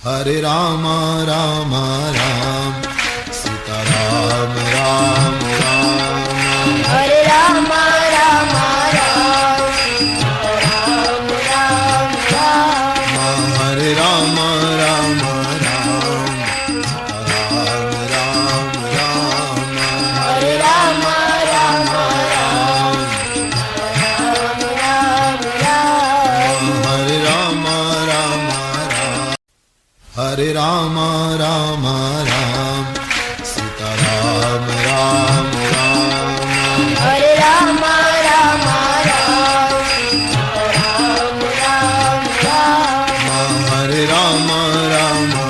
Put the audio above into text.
Hare Rama Rama Ram Sita Ram Ram Ram Hare Rama Rama Ram Ram Ram Ram Hare Rama Rama Ram Ram Ram Ram Hare Rama Rama Ram Ram Ram Hare Rama Rama Ram Hare Rama Rama Ram Sita Ram Ram Ram Hare Rama Rama Ram Ram Ram Hare Rama Rama